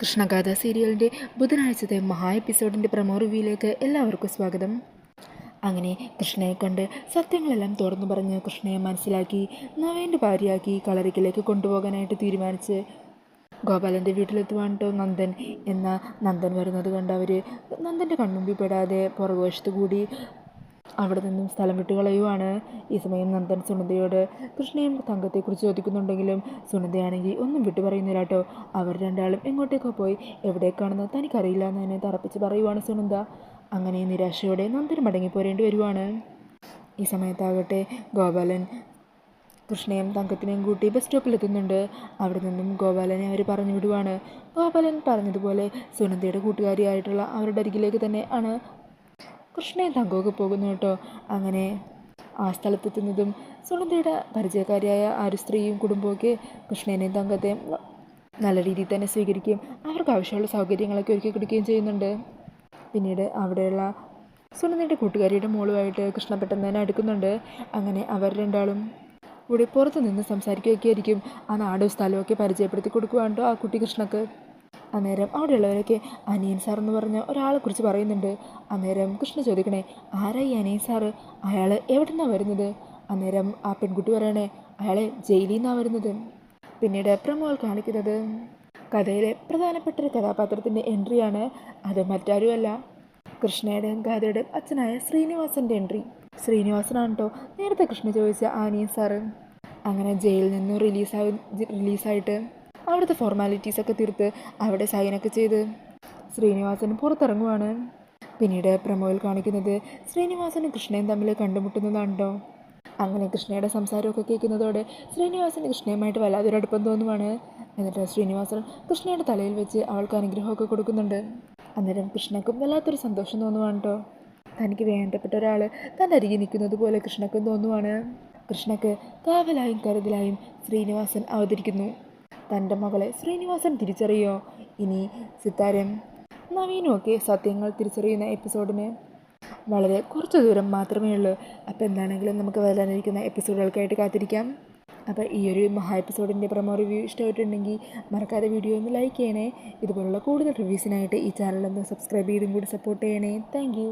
കൃഷ്ണഗാഥ സീരിയലിൻ്റെ ബുധനാഴ്ചത്തെ മഹാ എപ്പിസോഡിൻ്റെ പ്രമോ റിവ്യൂയിലേക്ക് എല്ലാവർക്കും സ്വാഗതം. അങ്ങനെ കൃഷ്ണയെ കണ്ട് സത്യങ്ങളെല്ലാം തുറന്നു പറഞ്ഞ് കൃഷ്ണയെ മനസ്സിലാക്കി നവേൻ്റെ ഭാര്യയാക്കി കളരിക്കിലേക്ക് കൊണ്ടുപോകാനായിട്ട് തീരുമാനിച്ച് ഗോപാലൻ്റെ വീട്ടിലെത്തുവാൻ നന്ദൻ എന്ന നന്ദൻ വരുന്നത് കണ്ട് അവർ നന്ദൻ്റെ കൺമുമ്പിൽ പെടാതെ പുറകുവശത്ത് കൂടി അവിടെ നിന്നും സ്ഥലം വിട്ട് കളയുവാണ്. ഈ സമയം നന്ദൻ സുനന്ദയോട് കൃഷ്ണയും തങ്കത്തെക്കുറിച്ച് ചോദിക്കുന്നുണ്ടെങ്കിലും സുനന്ദയാണെങ്കിൽ ഒന്നും വിട്ടു പറയുന്നില്ല കേട്ടോ. അവർ രണ്ടാളും എങ്ങോട്ടേക്കോ പോയി എവിടേക്കാണെന്ന് തനിക്കറിയില്ല എന്ന് തന്നെ തറപ്പിച്ച് പറയുവാണ് സുനന്ദ. അങ്ങനെ നിരാശയോടെ നന്ദൻ മടങ്ങിപ്പോരേണ്ടി വരുവാണ്. ഈ സമയത്താകട്ടെ ഗോപാലൻ കൃഷ്ണയും തങ്കത്തിനെയും കൂട്ടി ബസ് സ്റ്റോപ്പിലെത്തുന്നുണ്ട്. അവിടെ നിന്നും ഗോപാലനെ അവർ പറഞ്ഞു വിടുവാണ്. ഗോപാലൻ പറഞ്ഞതുപോലെ സുനന്ദയുടെ കൂട്ടുകാരിയായിട്ടുള്ള അവരുടെ അരികിലേക്ക് തന്നെ ആണ് കൃഷ്ണയും തങ്കമൊക്കെ പോകുന്നു കേട്ടോ. അങ്ങനെ ആ സ്ഥലത്തെത്തുന്നതും സുനന്ദയുടെ പരിചയക്കാരിയായ ആ ഒരു സ്ത്രീയും കുടുംബമൊക്കെ കൃഷ്ണനെയും തങ്കത്തെയും നല്ല രീതിയിൽ തന്നെ സ്വീകരിക്കുകയും അവർക്ക് ആവശ്യമുള്ള സൗകര്യങ്ങളൊക്കെ ഒരുക്കി കൊടുക്കുകയും ചെയ്യുന്നുണ്ട്. പിന്നീട് അവിടെയുള്ള സുനന്ദയുടെ കൂട്ടുകാരിയുടെ മോളുമായിട്ട് കൃഷ്ണ പെട്ടെന്ന് തന്നെ അടുക്കുന്നുണ്ട്. അങ്ങനെ അവർ രണ്ടാളും കൂടി പുറത്ത് നിന്ന് സംസാരിക്കുകയൊക്കെ ആയിരിക്കും. ആ നാടും സ്ഥലമൊക്കെ പരിചയപ്പെടുത്തി കൊടുക്കുകയാണോ ആ കുട്ടി കൃഷ്ണക്ക്. അന്നേരം അവിടെയുള്ളവരൊക്കെ അനിയൻ സാർ എന്ന് പറഞ്ഞ ഒരാളെക്കുറിച്ച് പറയുന്നുണ്ട്. അന്നേരം കൃഷ്ണ ചോദിക്കണേ, ആരാ ഈ അനിയൻ സാറ്? അയാൾ എവിടെ നിന്നാണ് വരുന്നത്? അന്നേരം ആ പെൺകുട്ടി പറയണേ, അയാളെ ജയിലിൽ നിന്നാണ് വരുന്നത്. പിന്നീട് പ്രമോൾ കാണിക്കുന്നത് കഥയിലെ പ്രധാനപ്പെട്ട ഒരു കഥാപാത്രത്തിൻ്റെ എൻട്രിയാണ്. അത് മറ്റാരുമല്ല, കൃഷ്ണയുടെയും ഗാഥയുടെയും അച്ഛനായ ശ്രീനിവാസൻ്റെ എൻട്രി. ശ്രീനിവാസനാണ് കേട്ടോ നേരത്തെ കൃഷ്ണ ചോദിച്ച അനിയൻ സാറ്. അങ്ങനെ ജയിലിൽ നിന്ന് റിലീസായിട്ട് അവിടുത്തെ ഫോർമാലിറ്റീസൊക്കെ തീർത്ത് അവിടെ സൈനൊക്കെ ചെയ്ത് ശ്രീനിവാസൻ പുറത്തിറങ്ങുവാണ്. പിന്നീട് പ്രമോയിൽ കാണിക്കുന്നത് ശ്രീനിവാസനും കൃഷ്ണയും തമ്മിൽ കണ്ടുമുട്ടുന്നതാണോ. അങ്ങനെ കൃഷ്ണയുടെ സംസാരമൊക്കെ കേൾക്കുന്നതോടെ ശ്രീനിവാസന് കൃഷ്ണയുമായിട്ട് വല്ലാതൊരു അടുപ്പം തോന്നുവാണ്. എന്നിട്ട് ശ്രീനിവാസൻ കൃഷ്ണയുടെ തലയിൽ വെച്ച് അവൾക്ക് അനുഗ്രഹമൊക്കെ കൊടുക്കുന്നുണ്ട്. അന്നേരം കൃഷ്ണക്കും വല്ലാത്തൊരു സന്തോഷം തോന്നുവാണ് കേട്ടോ. തനിക്ക് വേണ്ടപ്പെട്ട ഒരാൾ തൻ്റെ അരികിൽ നിൽക്കുന്നത് പോലെ കൃഷ്ണക്കും തോന്നുവാണ്. കൃഷ്ണക്ക് കാവലായും കരുതലായും ശ്രീനിവാസൻ അവതരിക്കുന്നു. തൻ്റെ മകളെ ശ്രീനിവാസൻ തിരിച്ചറിയോ? ഇനി സിത്താരം നവീനും ഒക്കെ സത്യങ്ങൾ തിരിച്ചറിയുന്ന എപ്പിസോഡിന് വളരെ കുറച്ച് ദൂരം മാത്രമേ ഉള്ളൂ. അപ്പോൾ എന്താണെങ്കിലും നമുക്ക് വരാനിരിക്കുന്ന എപ്പിസോഡുകൾക്കായിട്ട് കാത്തിരിക്കാം. അപ്പോൾ ഈ ഒരു മഹാ എപ്പിസോഡിൻ്റെ പ്രമോ റിവ്യൂ ഇഷ്ടമായിട്ടുണ്ടെങ്കിൽ മറക്കാതെ വീഡിയോ ഒന്ന് ലൈക്ക് ചെയ്യണേ. ഇതുപോലുള്ള കൂടുതൽ റിവ്യൂസിനായിട്ട് ഈ ചാനലൊന്ന് സബ്സ്ക്രൈബ് ചെയ്തും കൂടി സപ്പോർട്ട് ചെയ്യണേ. താങ്ക്